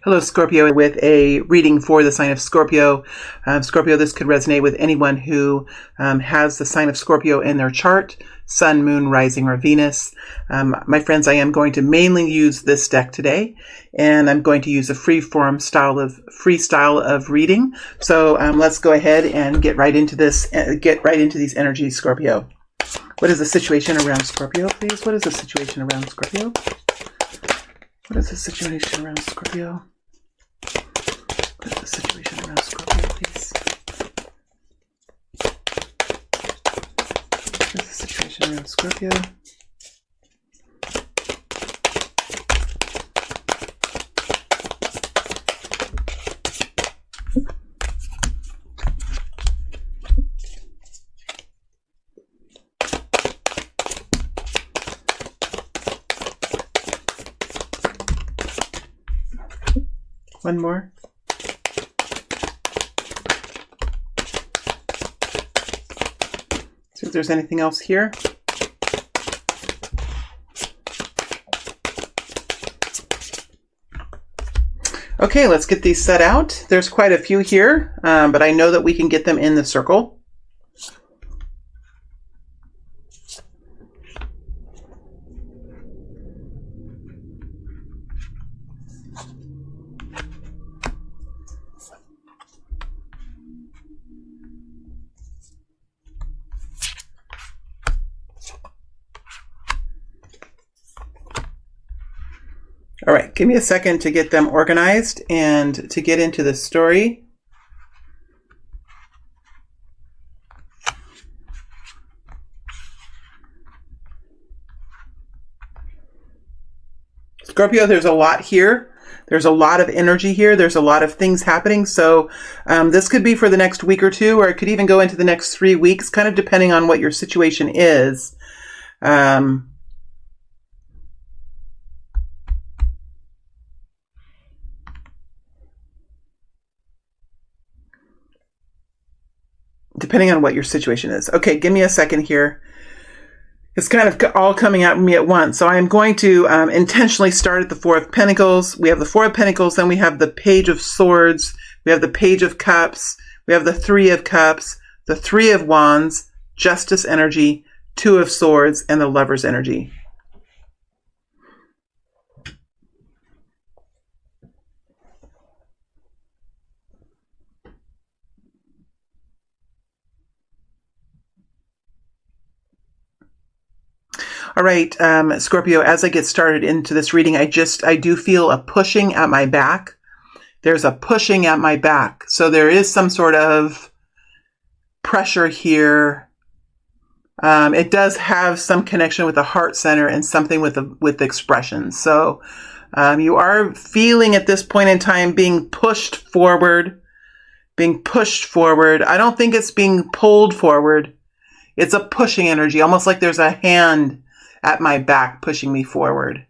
Hello, Scorpio, with a reading for the sign of Scorpio. Scorpio, this could resonate with anyone who has the sign of Scorpio in their chart, Sun, Moon, Rising, or Venus. My friends, I am going to mainly use this deck today, and I'm going to use a free style of reading. So let's go ahead and get right into this. Get right into these energies, Scorpio. What is the situation around Scorpio, please? What is the situation around Scorpio? What is the situation around Scorpio? What is the situation around Scorpio, please? What is the situation around Scorpio? One more. See if there's anything else here. Okay, let's get these set out. There's quite a few here, but I know that we can get them in the circle. All right, give me a second to get them organized and to get into the story. Scorpio, there's a lot here. There's a lot of energy here. There's a lot of things happening. So this could be for the next week or two, or it could even go into the next 3 weeks, kind of depending on what your situation is. Depending on what your situation is. Okay, give me a second here. It's kind of all coming at me at once. So I'm going to intentionally start at the Four of Pentacles. We have the Four of Pentacles, then we have the Page of Swords, we have the Page of Cups, we have the Three of Cups, the Three of Wands, Justice energy, Two of Swords, and the Lover's energy. All right, Scorpio, as I get started into this reading, I do feel a pushing at my back. There's a pushing at my back. So there is some sort of pressure here. It does have some connection with the heart center and something with expression. So you are feeling at this point in time being pushed forward. I don't think it's being pulled forward. It's a pushing energy, almost like there's a hand at my back pushing me forward.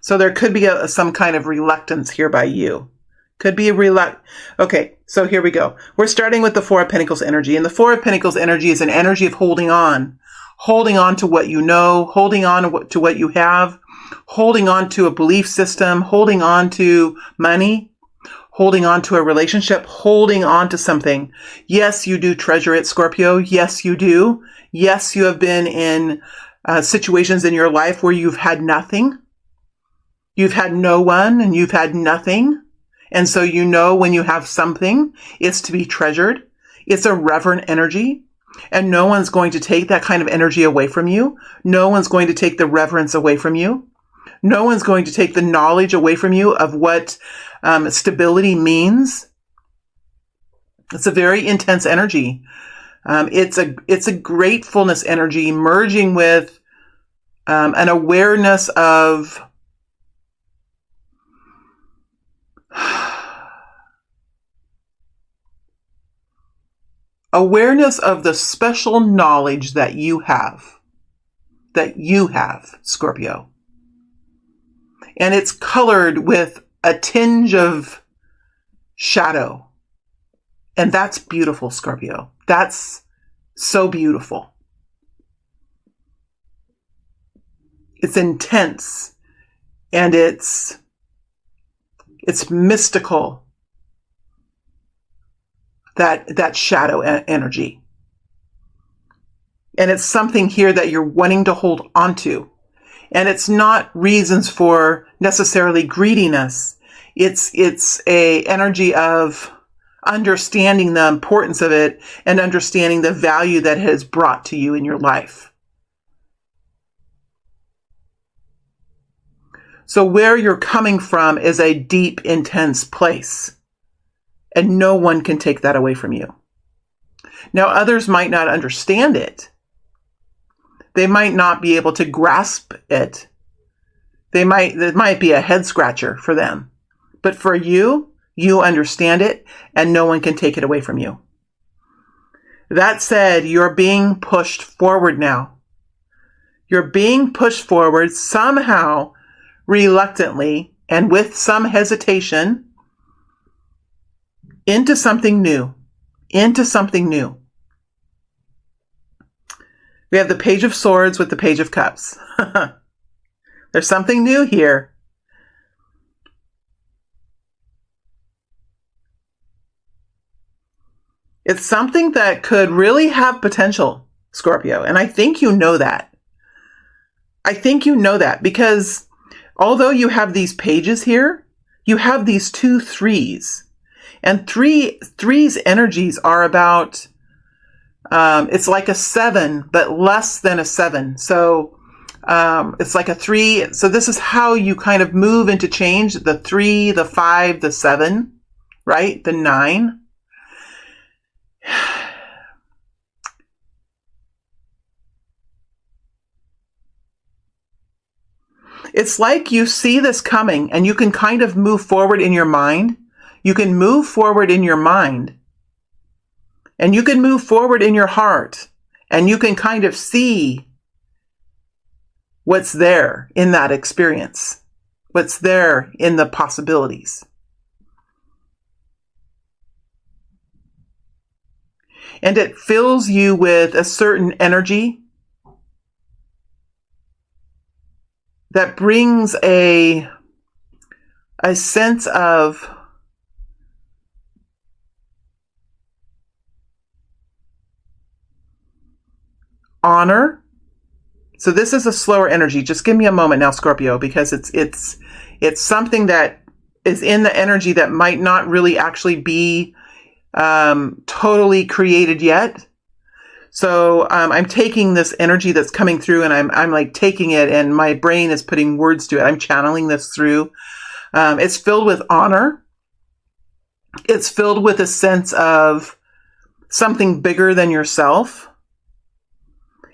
So there could be some kind of reluctance here by you. Could be a Okay, so here we go. We're starting with the Four of Pentacles energy. And the Four of Pentacles energy is an energy of holding on. Holding on to what you know, holding on to what you have, holding on to a belief system, holding on to money, holding on to a relationship, holding on to something. Yes, you do treasure it, Scorpio. Yes, you do. Yes, you have been in situations in your life where you've had nothing. You've had no one and you've had nothing. And so you know when you have something, it's to be treasured. It's a reverent energy. And no one's going to take that kind of energy away from you. No one's going to take the reverence away from you. No one's going to take the knowledge away from you of what stability means. It's a very intense energy. It's a gratefulness energy merging with an awareness of the special knowledge that you have, Scorpio. And it's colored with a tinge of shadow. And that's beautiful, Scorpio. That's so beautiful. It's intense and it's It's mystical, that shadow energy. And it's something here that you're wanting to hold onto. And it's not reasons for necessarily greediness. It's a energy of understanding the importance of it and understanding the value that it has brought to you in your life. So where you're coming from is a deep, intense place, and no one can take that away from you. Now, others might not understand it. They might not be able to grasp it. It might be a head scratcher for them. But for you, you understand it, and no one can take it away from you. That said, you're being pushed forward now. You're being pushed forward somehow, reluctantly, and with some hesitation, into something new. Into something new. We have the Page of Swords with the Page of Cups. There's something new here. It's something that could really have potential, Scorpio. And I think you know that. I think you know that because although you have these pages here, you have these 2 threes. And threes energies are about, it's like a 7, but less than a 7. So it's like a 3. So this is how you kind of move into change. The 3, the 5, the 7, right? The 9. It's like you see this coming and you can kind of move forward in your mind. You can move forward in your mind. And you can move forward in your heart. And you can kind of see what's there in that experience. What's there in the possibilities. And it fills you with a certain energy that brings a sense of honor. So this is a slower energy. Just give me a moment now, Scorpio, because it's something that is in the energy that might not really actually be totally created yet. So I'm taking this energy that's coming through and I'm like taking it and my brain is putting words to it. I'm channeling this through. It's filled with honor. It's filled with a sense of something bigger than yourself.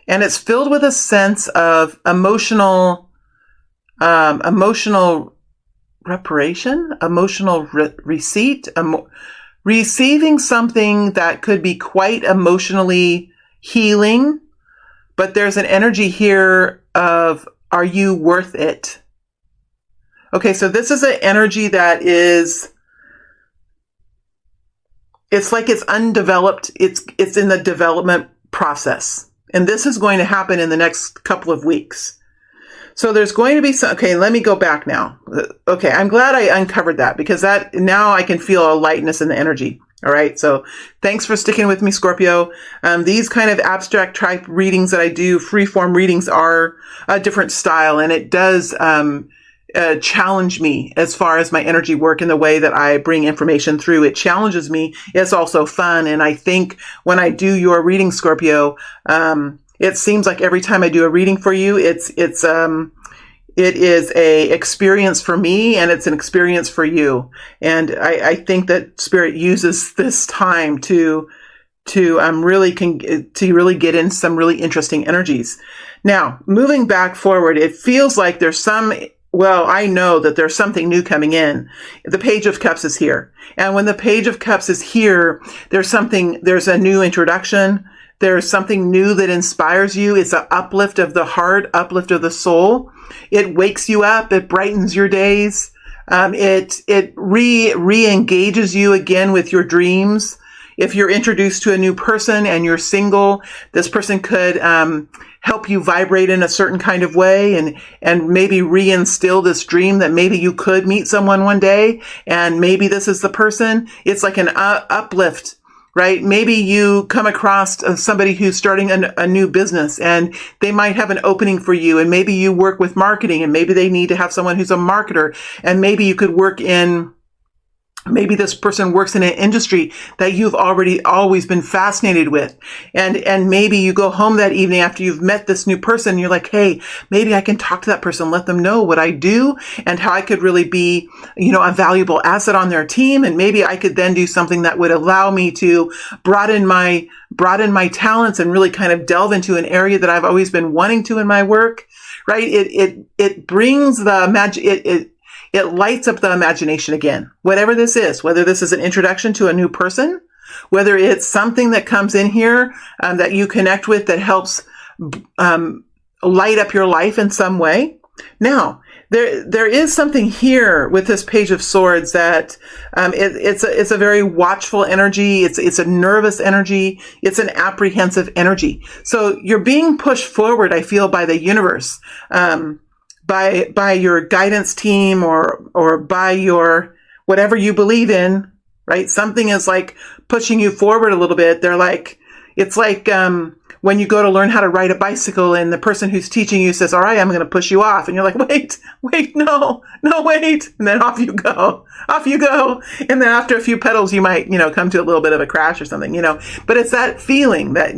And it's filled with a sense of emotional reparation, emotional receipt, receiving something that could be quite emotionally healing, but there's an energy here of, are you worth it? Okay, so this is an energy that is, it's like it's undeveloped. It's in the development process. And this is going to happen in the next couple of weeks. So there's going to be some, okay, let me go back now. Okay, I'm glad I uncovered that because that now I can feel a lightness in the energy. All right. So thanks for sticking with me, Scorpio. These kind of abstract type readings that I do, freeform readings, are a different style, and it does challenge me as far as my energy work and the way that I bring information through. It challenges me. It's also fun. And I think when I do your reading, Scorpio, it seems like every time I do a reading for you, it is a experience for me and it's an experience for you. And I think that Spirit uses this time to really get in some really interesting energies. Now, moving back forward, it feels like there's I know that there's something new coming in. The Page of Cups is here. And when the Page of Cups is here, there's a new introduction. There's something new that inspires you. It's an uplift of the heart, uplift of the soul. It wakes you up. It brightens your days. It re-engages you again with your dreams. if you're introduced to a new person and you're single, this person could help you vibrate in a certain kind of way, and maybe reinstill this dream that maybe you could meet someone one day, and maybe this is the person. It's like an uplift, right? Maybe you come across somebody who's starting a new business, and they might have an opening for you, and maybe you work with marketing, and maybe they need to have someone who's a marketer, and maybe you could work in, maybe this person works in an industry that you've already always been fascinated with. And maybe you go home that evening after you've met this new person, and you're like, hey, maybe I can talk to that person, let them know what I do and how I could really be, a valuable asset on their team. And maybe I could then do something that would allow me to broaden my talents and really kind of delve into an area that I've always been wanting to in my work, right? It brings the it lights up the imagination again. Whatever this is, whether this is an introduction to a new person, whether it's something that comes in here that you connect with that helps light up your life in some way. Now, there is something here with this Page of Swords that it's a very watchful energy. It's a nervous energy. It's an apprehensive energy. So you're being pushed forward, I feel, by the universe. By your guidance team or by your whatever you believe in, right? Something is like pushing you forward a little bit. It's like when you go to learn how to ride a bicycle and the person who's teaching you says, all right, I'm going to push you off. And you're like, wait, no, wait. And then off you go. And then after a few pedals, you might, come to a little bit of a crash or something, but it's that feeling that,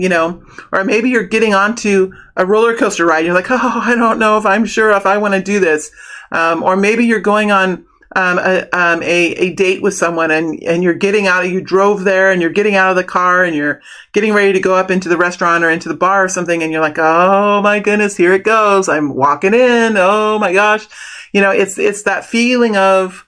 or maybe you're getting onto a roller coaster ride. You're like, oh, I don't know if I'm sure if I want to do this. Or maybe you're going on a date with someone and you're getting out, you drove there and you're getting out of the car and you're getting ready to go up into the restaurant or into the bar or something. And you're like, oh my goodness, here it goes. I'm walking in. Oh my gosh. It's that feeling of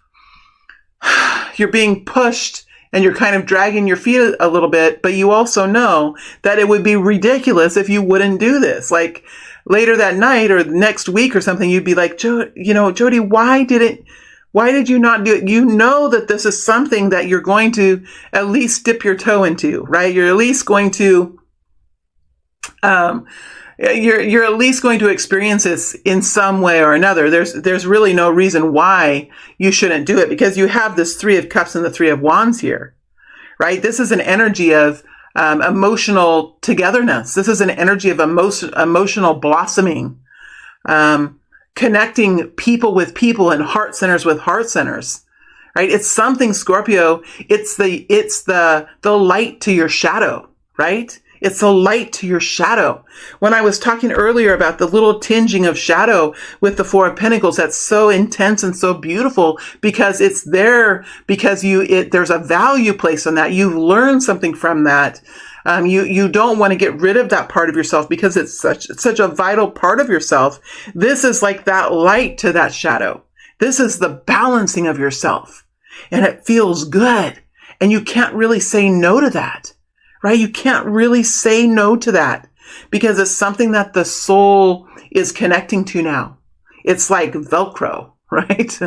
you're being pushed and you're kind of dragging your feet a little bit, but you also know that it would be ridiculous if you wouldn't do this. Like later that night or next week or something, you'd be like, Jody, why did you not do it? You know that this is something that you're going to at least dip your toe into, right? You're at least going to, you're at least going to experience this in some way or another. There's really no reason why you shouldn't do it because you have this Three of Cups and the Three of Wands here, right? This is an energy of emotional togetherness. This is an energy of emotional blossoming. Connecting people with people and heart centers with heart centers, right? It's something, Scorpio. It's the light to your shadow, right? It's the light to your shadow. When I was talking earlier about the little tinging of shadow with the Four of Pentacles, that's so intense and so beautiful because it's there because there's a value placed on that. You've learned something from that. You don't want to get rid of that part of yourself because it's such a vital part of yourself. This is like that light to that shadow. This is the balancing of yourself and it feels good. And you can't really say no to that, right? You can't really say no to that because it's something that the soul is connecting to now. It's like Velcro, right?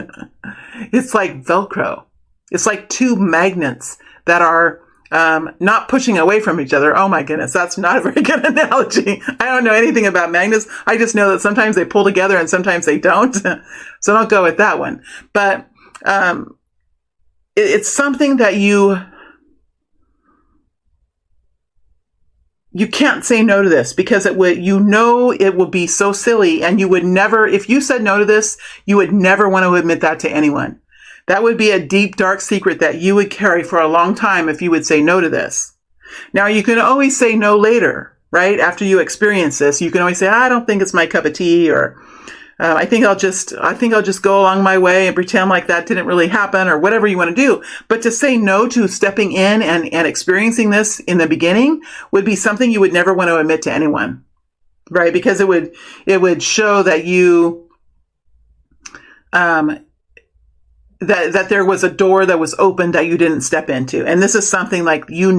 It's like Velcro. It's like two magnets that are not pushing away from each other. Oh my goodness, that's not a very good analogy. I don't know anything about magnets. I just know that sometimes they pull together and sometimes they don't. So don't go with that one. But it's something that you can't say no to this because it would be so silly and you would never, if you said no to this, you would never want to admit that to anyone. That would be a deep, dark secret that you would carry for a long time if you would say no to this. Now, you can always say no later, right? After you experience this, you can always say, I don't think it's my cup of tea, or I think I'll just go along my way and pretend like that didn't really happen, or whatever you want to do. But to say no to stepping in and experiencing this in the beginning would be something you would never want to admit to anyone, right? Because it would show that you, that there was a door that was open that you didn't step into. And this is something like, deep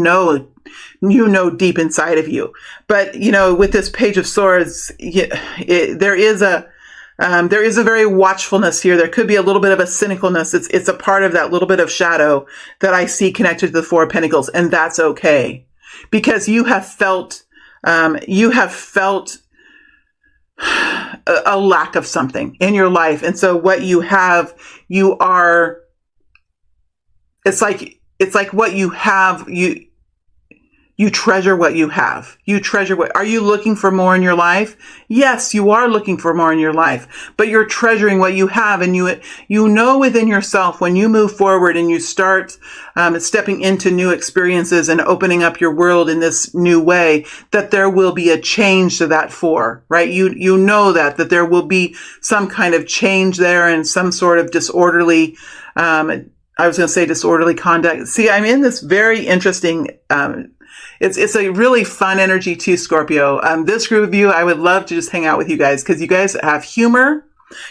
inside of you. But, with this Page of Swords, there is There is a very watchfulness here. There could be a little bit of a cynicalness. It's a part of that little bit of shadow that I see connected to the Four of Pentacles, and that's okay, because you have felt a lack of something in your life, and so what you have, it's like what you have, you treasure what you have. You treasure are you looking for more in your life? Yes, you are looking for more in your life, but you're treasuring what you have, and you know within yourself, when you move forward and you start stepping into new experiences and opening up your world in this new way, that there will be a change to that four, right? You know that there will be some kind of change there, and some sort of disorderly, I was going to say disorderly conduct. See, I'm in this very interesting, it's a really fun energy too, Scorpio. This group of you, I would love to just hang out with you guys, because you guys have humor.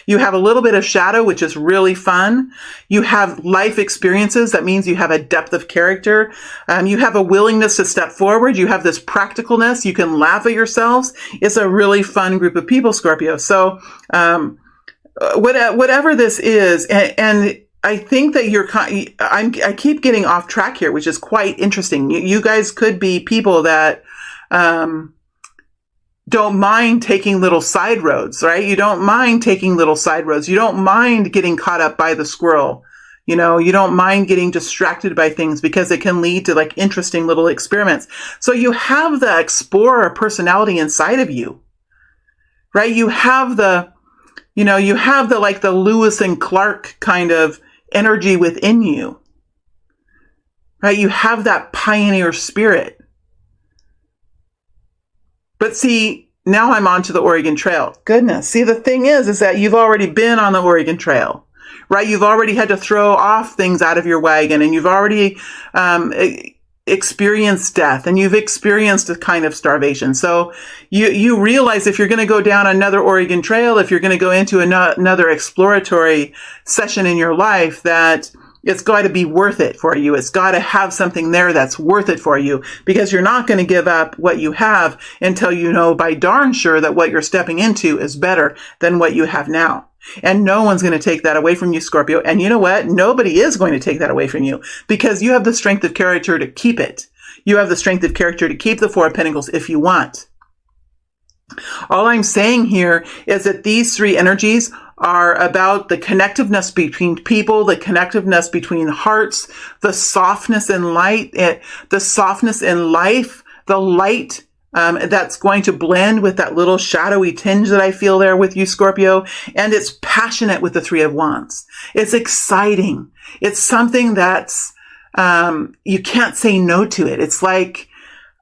You have a little bit of shadow, which is really fun. You have life experiences. That means you have a depth of character. You have a willingness to step forward. You have this practicalness. You can laugh at yourselves. It's a really fun group of people, Scorpio. So, whatever this is, and I think that I keep getting off track here, which is quite interesting. You guys could be people that don't mind taking little side roads, right? You don't mind taking little side roads. You don't mind getting caught up by the squirrel. You don't mind getting distracted by things, because it can lead to like interesting little experiments. So you have the explorer personality inside of you, right? You have the like the Lewis and Clark kind of energy within you, right? You have that pioneer spirit. But see, now I'm onto the Oregon Trail. Goodness. See, the thing is that you've already been on the Oregon Trail, right? You've already had to throw off things out of your wagon, and you've already experienced death, and you've experienced a kind of starvation. So you realize, if you're going to go down another Oregon Trail, if you're going to go into another exploratory session in your life, that it's got to be worth it for you. It's got to have something there that's worth it for you, because you're not going to give up what you have until you know by darn sure that what you're stepping into is better than what you have now. And no one's going to take that away from you, Scorpio. And you know what? Nobody is going to take that away from you, because you have the strength of character to keep it. You have the strength of character to keep the Four of Pentacles if you want. All I'm saying here is that these three energies are about the connectiveness between people, the connectiveness between hearts, the softness in light, the softness in life, the light that's going to blend with that little shadowy tinge that I feel there with you, Scorpio. And it's passionate with the Three of Wands. It's exciting. It's something that's, you can't say no to it. It's like,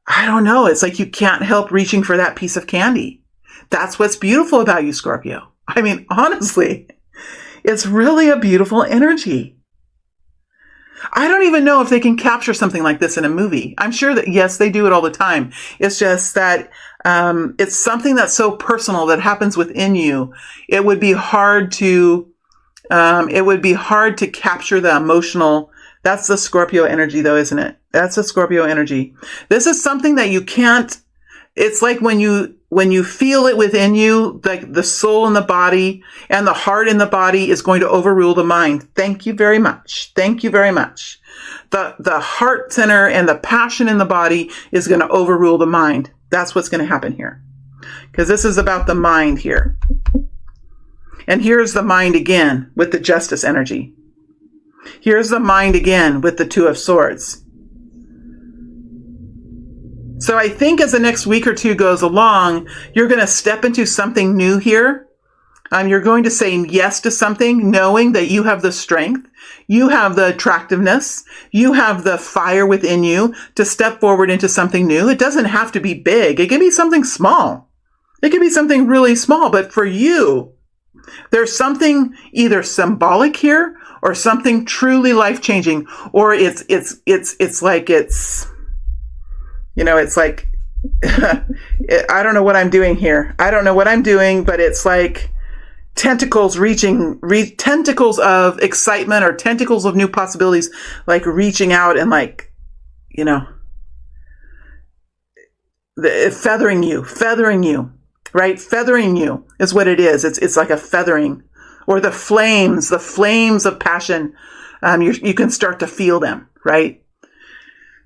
I don't know. It's like you can't help reaching for that piece of candy. That's what's beautiful about you, Scorpio. I mean, honestly, it's really a beautiful energy. I don't even know if they can capture something like this in a movie. I'm sure that, yes, they do it all the time. It's just that it's something that's so personal that happens within you. It would be hard to capture the emotional. That's the Scorpio energy, though, isn't it? That's the Scorpio energy. This is something that you can't. It's like when you feel it within you, like the soul in the body and the heart in the body is going to overrule the mind. Thank you very much. Thank you very much. The heart center and the passion in the body is going to overrule the mind. That's what's going to happen here. Because this is about the mind here. And here's the mind again with the Justice energy. Here's the mind again with the Two of Swords. So I think as the next week or two goes along, you're going to step into something new here. You're going to say yes to something, knowing that you have the strength, you have the attractiveness, you have the fire within you to step forward into something new. It doesn't have to be big. It can be something small. It can be something really small. But for you, there's something either symbolic here or something truly life-changing, or it's like it's. It's like, I don't know what I'm doing here. I don't know what I'm doing, but it's like tentacles tentacles of excitement or tentacles of new possibilities, like reaching out and like, feathering you right? Feathering you is what it is. It's like a feathering. Or the flames of passion. You can start to feel them, right?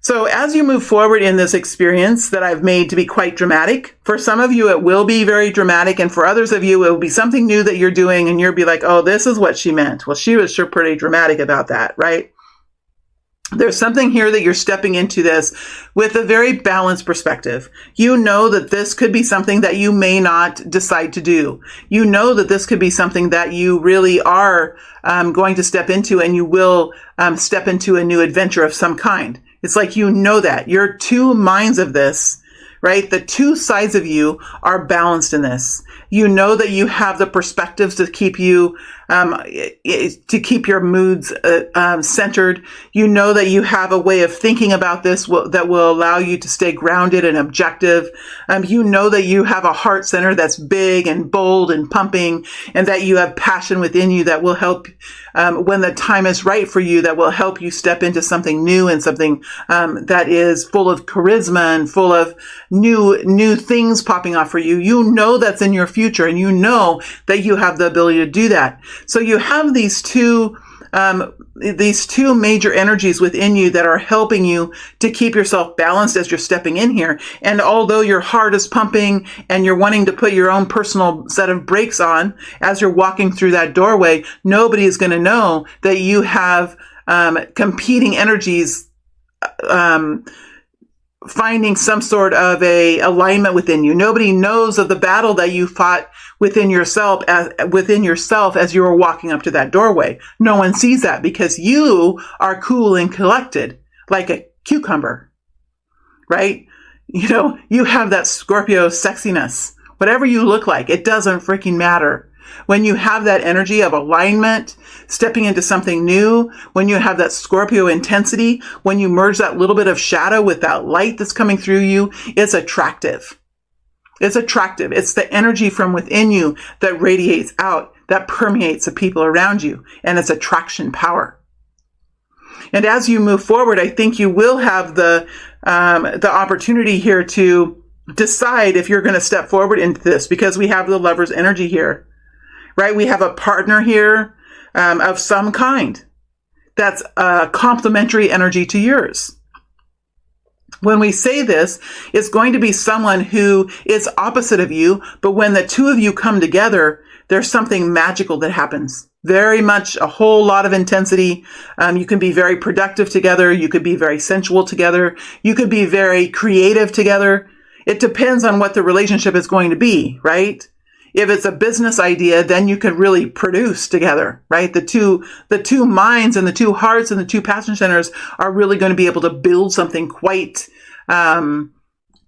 So as you move forward in this experience that I've made to be quite dramatic, for some of you, it will be very dramatic. And for others of you, it will be something new that you're doing. And you'll be like, oh, this is what she meant. Well, she was sure pretty dramatic about that, right? There's something here that you're stepping into this with a very balanced perspective. You know that this could be something that you may not decide to do. You know that this could be something that you really are going to step into, and you will step into a new adventure of some kind. It's like, you know that. You're two minds of this, right? The two sides of you are balanced in this. You know that you have the perspectives to keep you, to keep your moods centered. You know that you have a way of thinking about this that will allow you to stay grounded and objective. You know that you have a heart center that's big and bold and pumping, and that you have passion within you that will help, when the time is right for you, that will help you step into something new and something that is full of charisma and full of new things popping off for you. You know that's in your future, and you know that you have the ability to do that. So you have these two major energies within you that are helping you to keep yourself balanced as you're stepping in here. And although your heart is pumping and you're wanting to put your own personal set of brakes on as you're walking through that doorway, nobody is going to know that you have competing energies finding some sort of a alignment within you. Nobody knows of the battle that you fought within yourself as you were walking up to that doorway. No one sees that because you are cool and collected like a cucumber, right? You know, you have that Scorpio sexiness. Whatever you look like, it doesn't freaking matter. When you have that energy of alignment, stepping into something new, when you have that Scorpio intensity, when you merge that little bit of shadow with that light that's coming through you, it's attractive. It's attractive. It's the energy from within you that radiates out, that permeates the people around you, and it's attraction power. And as you move forward, I think you will have the opportunity here to decide if you're going to step forward into this, because we have the Lover's energy here. Right? We have a partner here of some kind that's a complementary energy to yours. When we say this, it's going to be someone who is opposite of you, but when the two of you come together, there's something magical that happens. Very much a whole lot of intensity. You can be very productive together. You could be very sensual together. You could be very creative together. It depends on what the relationship is going to be, right? If it's a business idea, then you can really produce together, right? The two minds and the two hearts and the two passion centers are really going to be able to build something quite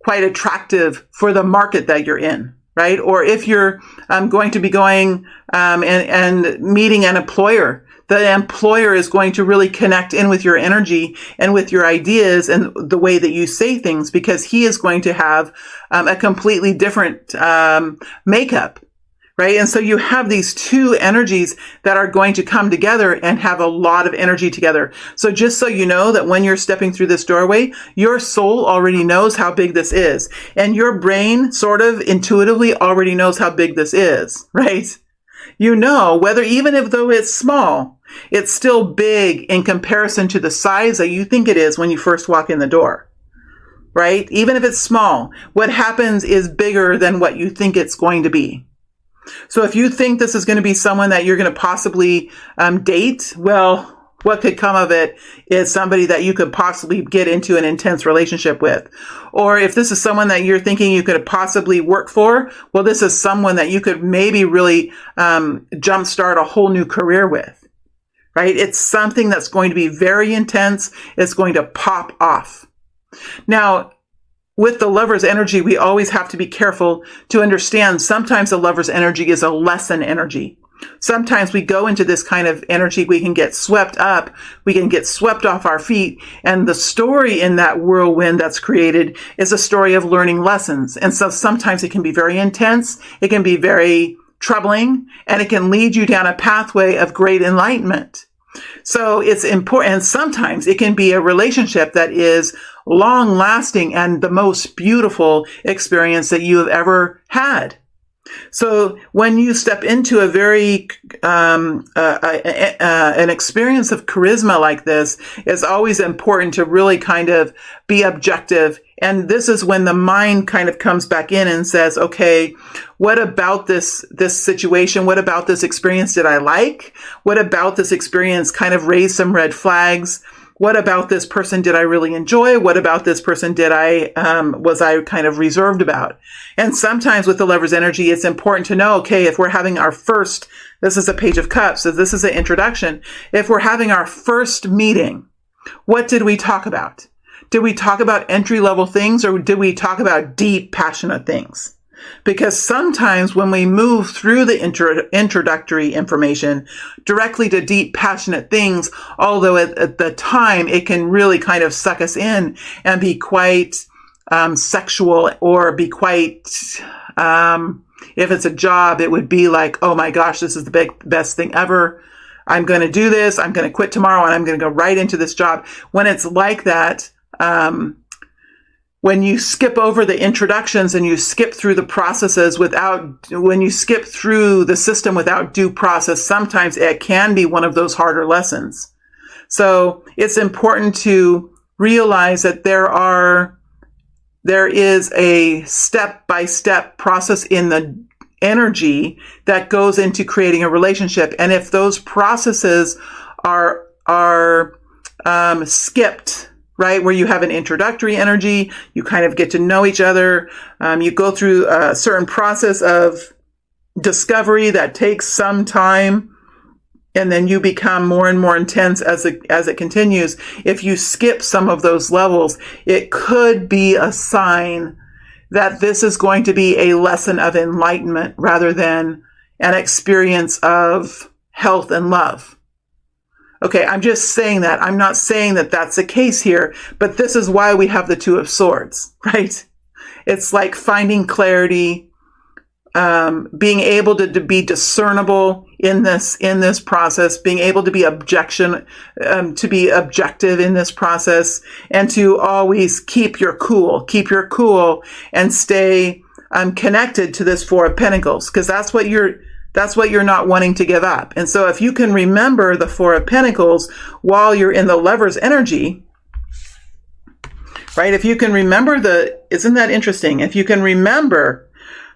attractive for the market that you're in, right? Or if you're going to be going and meeting an employer, the employer is going to really connect in with your energy and with your ideas and the way that you say things, because he is going to have a completely different makeup, right? And so you have these two energies that are going to come together and have a lot of energy together. So just so you know that when you're stepping through this doorway, your soul already knows how big this is. And your brain sort of intuitively already knows how big this is, right? You know, though it's small, it's still big in comparison to the size that you think it is when you first walk in the door, right? Even if it's small, what happens is bigger than what you think it's going to be. So if you think this is going to be someone that you're going to possibly date, well, what could come of it is somebody that you could possibly get into an intense relationship with. Or if this is someone that you're thinking you could possibly work for, well, this is someone that you could maybe really jumpstart a whole new career with. Right? It's something that's going to be very intense. It's going to pop off. Now, with the Lover's energy, we always have to be careful to understand sometimes the Lover's energy is a lesson energy. Sometimes we go into this kind of energy, we can get swept up, we can get swept off our feet, and the story in that whirlwind that's created is a story of learning lessons. And so sometimes it can be very intense, it can be very troubling, and it can lead you down a pathway of great enlightenment. So it's important, and sometimes it can be a relationship that is long lasting and the most beautiful experience that you have ever had. So when you step into a very an experience of charisma like this, it's always important to really kind of be objective. And this is when the mind kind of comes back in and says, okay, what about this situation? What about this experience did I like? What about this experience kind of raised some red flags? What about this person did I really enjoy? What about this person was I kind of reserved about? And sometimes with the Lover's energy, it's important to know, okay, if we're having our first, this is a Page of Cups, so this is an introduction. If we're having our first meeting, what did we talk about? Did we talk about entry-level things, or did we talk about deep, passionate things? Because sometimes when we move through the introductory information directly to deep, passionate things, although at the time it can really kind of suck us in and be quite sexual, or be quite, if it's a job, it would be like, oh my gosh, this is the best thing ever. I'm going to do this. I'm going to quit tomorrow and I'm going to go right into this job. When it's like that, when you skip over the introductions and you skip through the processes when you skip through the system without due process, sometimes it can be one of those harder lessons. So it's important to realize that there is a step-by-step process in the energy that goes into creating a relationship. And if those processes are skipped, right, where you have an introductory energy, you kind of get to know each other, you go through a certain process of discovery that takes some time, and then you become more and more intense as it continues. If you skip some of those levels, it could be a sign that this is going to be a lesson of enlightenment rather than an experience of health and love. Okay, I'm just saying that. I'm not saying that that's the case here, but this is why we have the Two of Swords, right? It's like finding clarity, being able to be discernible in this process, being able to be objective in this process, and to always keep your cool and stay connected to this Four of Pentacles, because that's what you're not wanting to give up. And so if you can remember the Four of Pentacles while you're in the Lover's energy, right? If you can remember isn't that interesting? If you can remember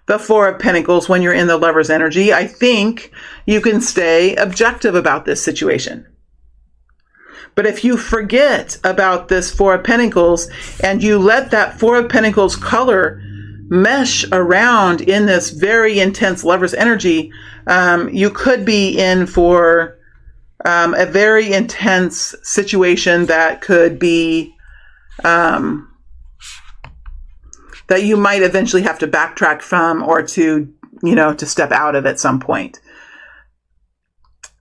the Four of Pentacles when you're in the Lover's energy, I think you can stay objective about this situation. But if you forget about this Four of Pentacles and you let that Four of Pentacles color mesh around in this very intense Lover's energy, you could be in for a very intense situation that could be that you might eventually have to backtrack from, or to step out of at some point.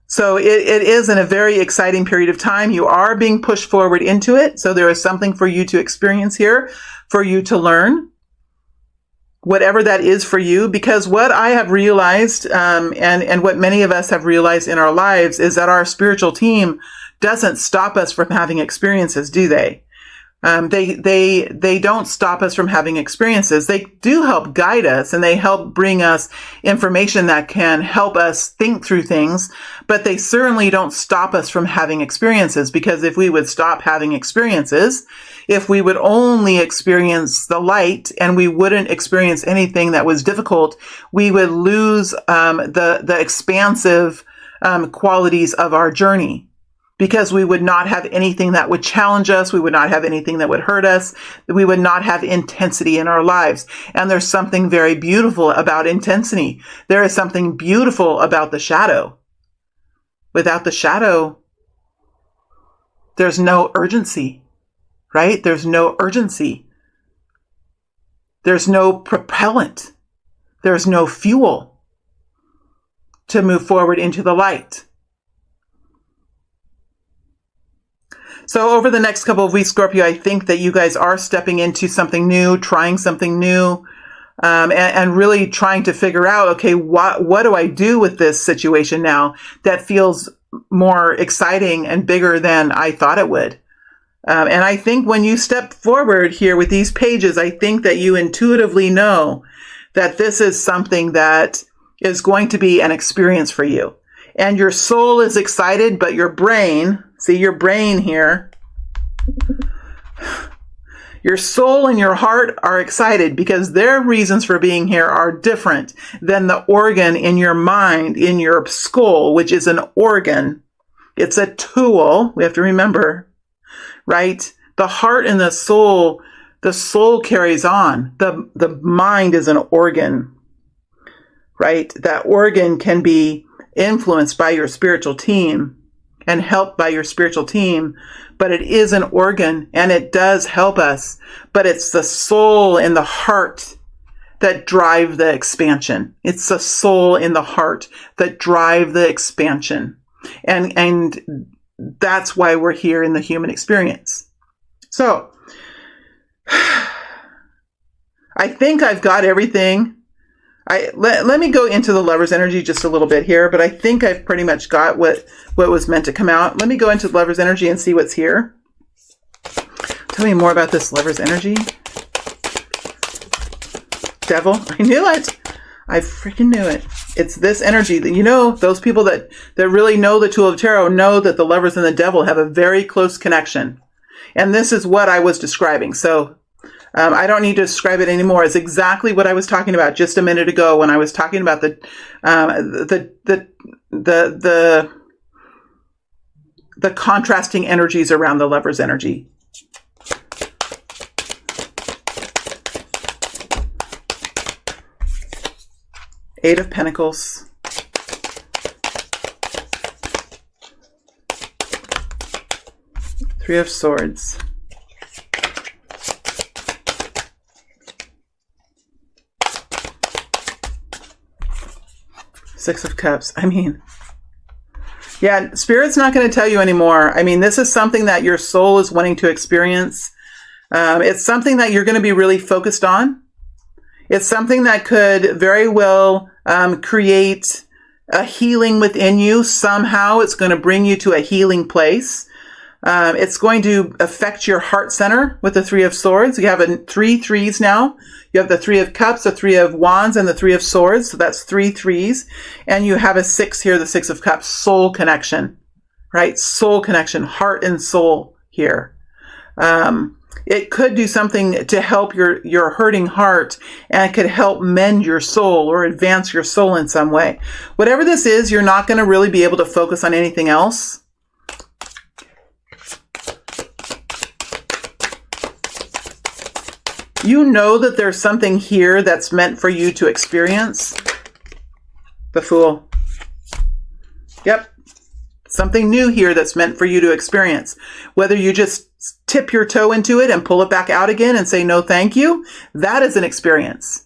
So it is in a very exciting period of time. You are being pushed forward into it. So there is something for you to experience here, for you to learn, whatever that is for you. Because what I have realized, and what many of us have realized in our lives, is that our spiritual team doesn't stop us from having experiences, do they? They don't stop us from having experiences. They do help guide us, and they help bring us information that can help us think through things, but they certainly don't stop us from having experiences, because if we would stop having experiences, if we would only experience the light and we wouldn't experience anything that was difficult, we would lose the expansive qualities of our journey. Because we would not have anything that would challenge us. We would not have anything that would hurt us. We would not have intensity in our lives. And there's something very beautiful about intensity. There is something beautiful about the shadow. Without the shadow, there's no urgency, right? There's no urgency. There's no propellant. There's no fuel to move forward into the light. So over the next couple of weeks, Scorpio, I think that you guys are stepping into something new, trying something new, and really trying to figure out, okay, what do I do with this situation now that feels more exciting and bigger than I thought it would? And I think when you step forward here with these pages, I think that you intuitively know that this is something that is going to be an experience for you. And your soul is excited, but your brain, see your brain here, your soul and your heart are excited because their reasons for being here are different than the organ in your mind, in your skull, which is an organ. It's a tool. We have to remember, right? The heart and the soul carries on. The mind is an organ, right? That organ can be influenced by your spiritual team and helped by your spiritual team, but it is an organ and it does help us, but it's the soul and the heart that drive the expansion. It's the soul and the heart that drive the expansion. And that's why we're here in the human experience. So I think I've got everything. Let me go into the Lover's energy just a little bit here, but I think I've pretty much got what was meant to come out. Let me go into the Lover's energy and see what's here. Tell me more about this Lover's energy. Devil. I knew it. I freaking knew it. It's this energy that, you know, those people that really know the tool of tarot know that the Lovers and the Devil have a very close connection. And this is what I was describing. So I don't need to describe it anymore. It's exactly what I was talking about just a minute ago when I was talking about the contrasting energies around the Lover's energy. Eight of Pentacles. Three of Swords. Six of Cups. I mean, yeah, Spirit's not going to tell you anymore. I mean, this is something that your soul is wanting to experience. It's something that you're going to be really focused on. It's something that could very well create a healing within you. Somehow it's going to bring you to a healing place. It's going to affect your heart center with the Three of Swords. You have three threes now. You have the Three of Cups, the Three of Wands, and the Three of Swords. So that's three threes. And you have a six here, the Six of Cups, soul connection, right? Soul connection, heart and soul here. It could do something to help your hurting heart, and it could help mend your soul or advance your soul in some way. Whatever this is, you're not going to really be able to focus on anything else. You know that there's something here that's meant for you to experience. The Fool. Yep. Something new here that's meant for you to experience. Whether you just tip your toe into it and pull it back out again and say no thank you, that is an experience,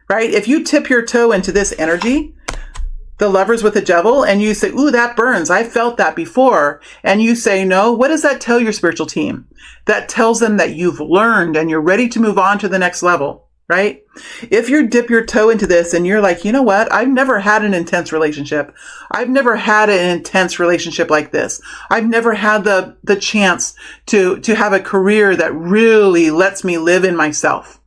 right? If you tip your toe into this energy, the Lovers with the Devil, and you say, ooh, that burns. I felt that before. And you say no. What does that tell your spiritual team? That tells them that you've learned and you're ready to move on to the next level, right? If you dip your toe into this and you're like, you know what? I've never had an intense relationship. I've never had an intense relationship like this. I've never had the chance to have a career that really lets me live in myself.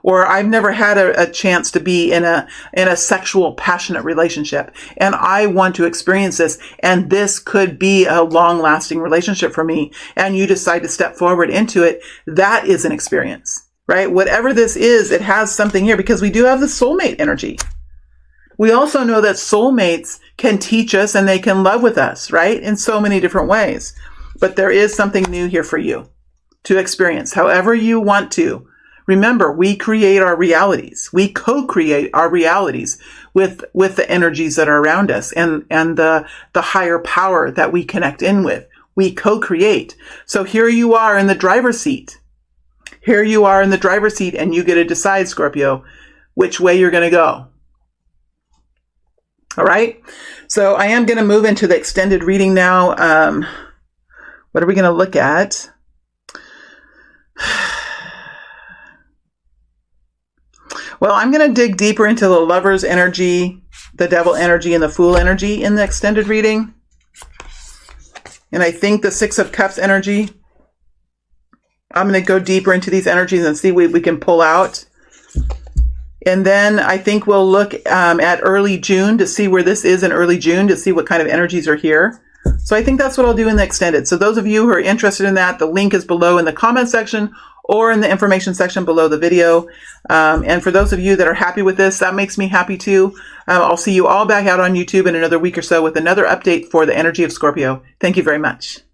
Or I've never had a chance to be in a sexual, passionate relationship. And I want to experience this. And this could be a long-lasting relationship for me. And you decide to step forward into it. That is an experience, right? Whatever this is, it has something here because we do have the soulmate energy. We also know that soulmates can teach us and they can love with us, right? In so many different ways. But there is something new here for you to experience however you want to. Remember, we create our realities. We co-create our realities with the energies that are around us and the higher power that we connect in with. We co-create. So here you are in the driver's seat. Here you are in the driver's seat and you get to decide, Scorpio, which way you're going to go. All right. So I am going to move into the extended reading now. What are we going to look at? Well, I'm going to dig deeper into the Lover's energy, the Devil energy, and the Fool energy in the extended reading. And I think the Six of Cups energy, I'm going to go deeper into these energies and see what we can pull out And then I think we'll look at early June to see where this is in early June, to see what kind of energies are here. So I think that's what I'll do in the extended. So those of you who are interested in that, the link is below in the comment section or in the information section below the video. And for those of you that are happy with this, that makes me happy too. I'll see you all back out on YouTube in another week or so with another update for the energy of Scorpio. Thank you very much.